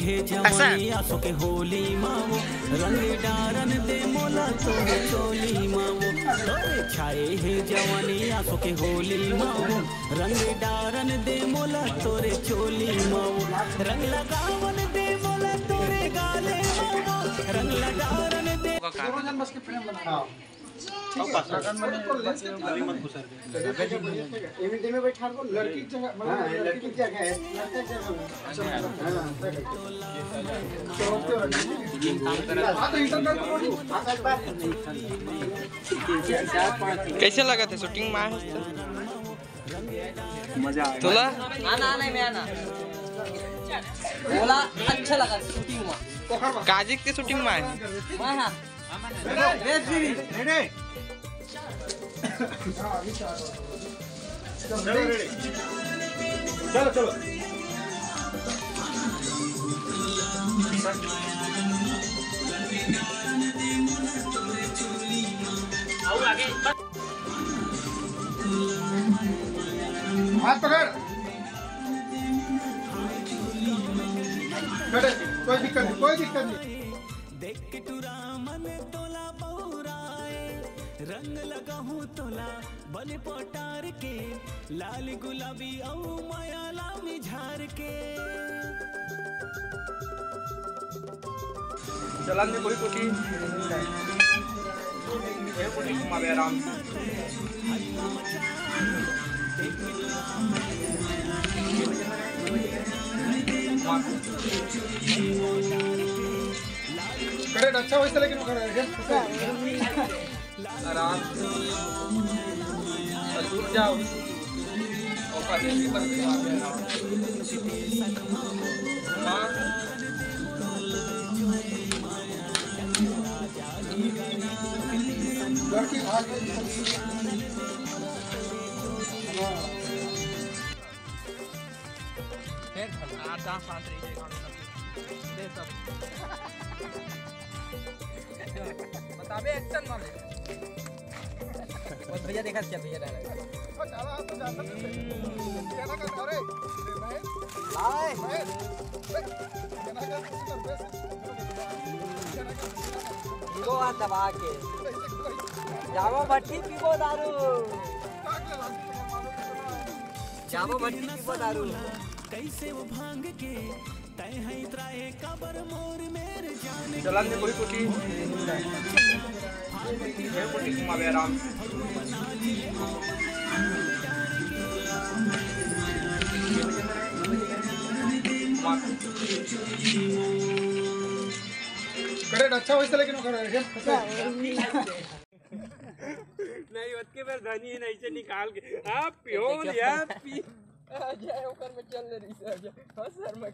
हे जवानी आसो के होली मावो रंग डारन दे मोला तोरे चोली मावो तोरे छाए हे जवानी आसो के होली मावो रंग डारन दे मोला तोरे चोली मावो रंग लगावन दे मोला तोरे गाले मावो रंग लगावन दे बस के प्रेम बना अब पास लगन में गाली मत घुसर एमिटी में बैठा को लड़की जगह मतलब लड़की जगह है कैसे लगा था शूटिंग में? मजा तोला आना मैं आना बोला अच्छा लगा शूटिंग में। काजिक की शूटिंग में हां वेब सीरीज रेडी चलो चलो आओ आगे हाथ पकड़ कोई दिक्कत नहीं देख के टुरा मन तोला बहुराए रंग लगाहूं तोला बन पोटार के लाल गुलाबी औ माया लामी झार के चलन में कोई कोठी ये कोठी घुमावे आराम करे अच्छा वैसे लेकिन कर आराम दूर जाओ और पासे भी तक लड़की भाग बताबे एक्शन मारे बस भैया देखा क्या भैया डायलॉग चला तो जाता कहना कर अरे भाई लाए दो हाथ दबा के जाओ भट्टी पीबो दारू जाओ भट्टी पीबो दारू कैसे वो भांग के तय है त्राए कबर मोर मेरे जान चलन में कोई कोठी ये कोठी घुमावे आराम करे अच्छा वैसे लेकिन कर नहीं वत के बार धनी नहीं से निकाल के आप पियो या पी आ जाए ओकर में चल रही है हां सर मैं